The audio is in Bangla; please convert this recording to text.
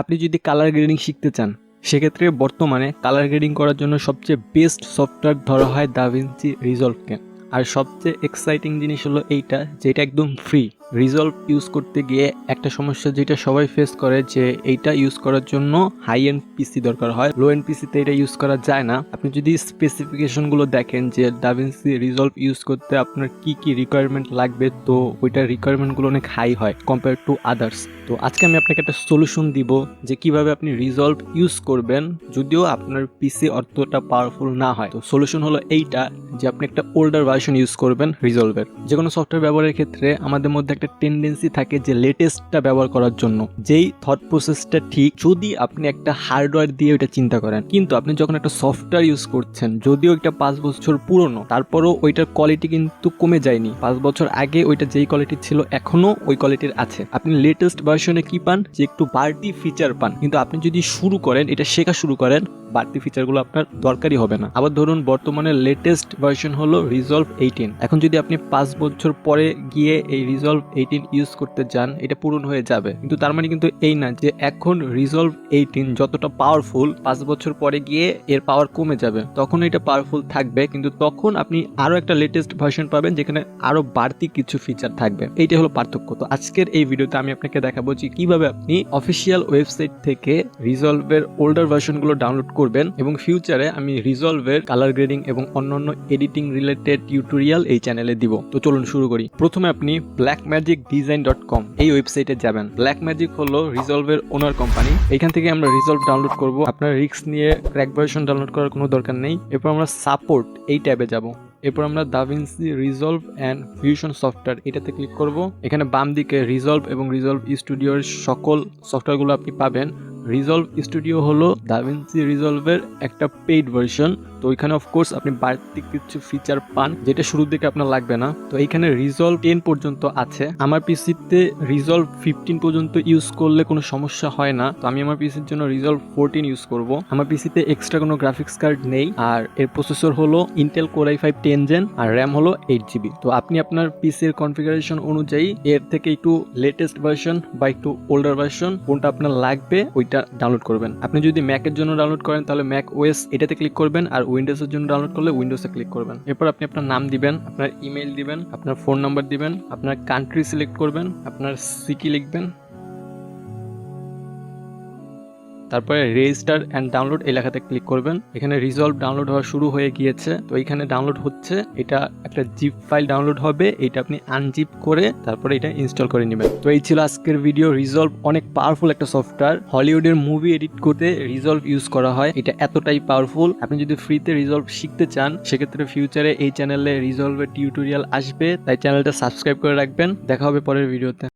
আপনি যদি কালার গ্রেডিং শিখতে চান সেক্ষেত্রে বর্তমানে কালার গ্রেডিং করার জন্য সবচেয়ে বেস্ট সফটওয়্যার ধরা হয় দাভিঞ্চি রিজলভকে। আর সবচেয়ে এক্সাইটিং জিনিস হলো এইটা, যেটা একদম ফ্রি। রিজলভ ইউজ করতে গিয়ে একটা সমস্যা যেটা সবাই ফেস করে, যে এইটা ইউজ করার জন্য হাই এন্ড পিসি দরকার হয়, লো এন্ড পিসিতে এটা ইউজ করা যায় না। আপনি যদি স্পেসিফিকেশনগুলো দেখেন যে দাভিঞ্চি রিজলভ ইউজ করতে আপনার কি কি রিকোয়ারমেন্ট লাগবে, তো ওইটার রিকোয়ারমেন্টগুলো অনেক হাই হয় কম্পেয়ার টু আদার্স। তো আজকে আমি আপনাকে একটা সলিউশন দিব যে কিভাবে আপনি রিজলভ ইউজ করবেন যদিও আপনার পিসি অতটা পাওয়ারফুল না হয়। তো সলিউশন হলো এইটা, যে আপনি একটা ওল্ডার ভার্সন ইউজ করবেন রিজলভের। যে কোনো সফটওয়্যার ব্যবহারের ক্ষেত্রে আমাদের মধ্যে একটা টেন্ডেন্সি থাকে যে লেটেস্টটা ব্যবহার করার জন্য, যেই থট প্রসেসটা ঠিক যদি আপনি একটা হার্ডওয়্যার দিয়ে ওইটা চিন্তা করেন। কিন্তু আপনি যখন একটা সফটওয়্যার ইউজ করছেন, যদিও এটা 5 বছর পুরনো, তারপরও ওইটার কোয়ালিটি কিন্তু কমে যায়নি। 5 বছর আগে ওইটা যেই কোয়ালিটি ছিল এখনো ওই কোয়ালিটির আছে। আপনি লেটেস্ট ভার্সনে কি পান, যে একটু বাড়তি ফিচার পান। কিন্তু আপনি যদি শুরু করেন, এটা শেখা শুরু করেন, বাড়তি ফিচারগুলো আপনার দরকারই হবে না। আবার ধরুন বর্তমানে লেটেস্ট ভার্সন হলো রিজলভ 18। এখন যদি আপনি 5 বছর পরে গিয়ে এই রিজলভ 18 ইউজ করতে যান, এটা পূরণ হয়ে যাবে। কিন্তু তার মানে কিন্তু এই না যে এখন রিজলভ 18 যতটা পাওয়ারফুল, 5 বছর পরে গিয়ে এর পাওয়ার কমে যাবে। তখন এটা পাওয়ারফুল থাকবে, কিন্তু তখন আপনি আরো একটা লেটেস্ট ভার্সন পাবেন যেখানে আরো বাড়তি কিছু ফিচার থাকবে। এইটাই হলো পার্থক্য। তো আজকের এই ভিডিওতে আমি আপনাকে দেখাবো যে কিভাবে আপনি অফিসিয়াল ওয়েবসাইট থেকে রিজলভের ওল্ডার ভার্সনগুলো ডাউনলোড করবেন, এবং ফিউচারে আমি রিজলভের কালার গ্রেডিং এবং অন্যান্য এডিটিং রিলেটেড টিউটোরিয়াল এই চ্যানেলে দিব। তো চলুন শুরু করি। প্রথমে আপনি blackmagicdesign.com এই ওয়েবসাইটে যাবেন। ব্ল্যাকম্যাজিক হলো রিজলভের ওনার কোম্পানি। এখান থেকে আমরা রিজলভ ডাউনলোড করব। আপনার রিস্ক নিয়ে ক্র্যাক ভার্সন ডাউনলোড করার কোনো দরকার নেই। এরপর আমরা সাপোর্ট এই ট্যাবে যাব। এরপর আমরা da Vinci resolve and fusion software এটাতে ক্লিক করব। এখানে বাম দিকে রিজলভ এবং রিজলভ স্টুডিওর সকল সফটওয়্যারগুলো আপনি পাবেন। রিজলভ স্টুডিও হলো দাভিঞ্চি রিজলভের একটা পেইড ভার্সন। তো এখানে অফকোর্স আপনি বাড়তি কিছু ফিচার পান যেটা শুরুর দিকে আপনার লাগবে না। তো এইখানে রিজলভ 10 পর্যন্ত আছে। আমার পিসিতে রিজলভ 15 পর্যন্ত ইউজ করলে কোনো সমস্যা হয় না। তো আমি আমার পিসির জন্য রিজলভ 14 ইউজ করব। আমার পিসিতে এক্সট্রা কোনো গ্রাফিক্স কার্ড নেই, আর এর প্রসেসর হলো ইন্টেল কোর i5 10 জেন, আর র্যাম হলো 8GB। তো আপনি আপনার পিসির কনফিগারেশন অনুযায়ী এর থেকে একটু লেটেস্ট ভার্সন বা একটু ওল্ডার ভার্সন কোনটা আপনার লাগবে ওইটা ডাউনলোড করবেন। আপনি যদি ম্যাকের জন্য ডাউনলোড করেন তাহলে ম্যাক ওএস এটাতে ক্লিক করবেন, আর উইন্ডোজের জন্য ডাউনলোড করলে উইন্ডোজে ক্লিক করবেন। এরপর আপনি আপনার নাম দিবেন, আপনার ইমেল দিবেন, আপনার ফোন নাম্বার দিবেন, আপনার কান্ট্রি সিলেক্ট করবেন, আপনার সিটি লিখবেন, তারপরে রেজিস্টার অ্যান্ড ডাউনলোড এই লেখাতে ক্লিক করবেন। এখানে রিজলভ ডাউনলোড হওয়া শুরু হয়ে গিয়েছে। তো এখানে ডাউনলোড হচ্ছে, এটা একটা জিপ ফাইল ডাউনলোড হবে, এটা আপনি আনজিপ করে তারপরে এটা ইনস্টল করে নেবেন। তো এই ছিল আজকের ভিডিও। রিজলভ অনেক পাওয়ারফুল একটা সফটওয়্যার। হলিউডের মুভি এডিট করতে রিজলভ ইউজ করা হয়, এটা এতটাই পাওয়ারফুল। আপনি যদি ফ্রিতে রিজলভ শিখতে চান সেক্ষেত্রে ফিউচারে এই চ্যানেলে রিজলভের টিউটোরিয়াল আসবে, তাই চ্যানেলটা সাবস্ক্রাইব করে রাখবেন। দেখা হবে পরের ভিডিওতে।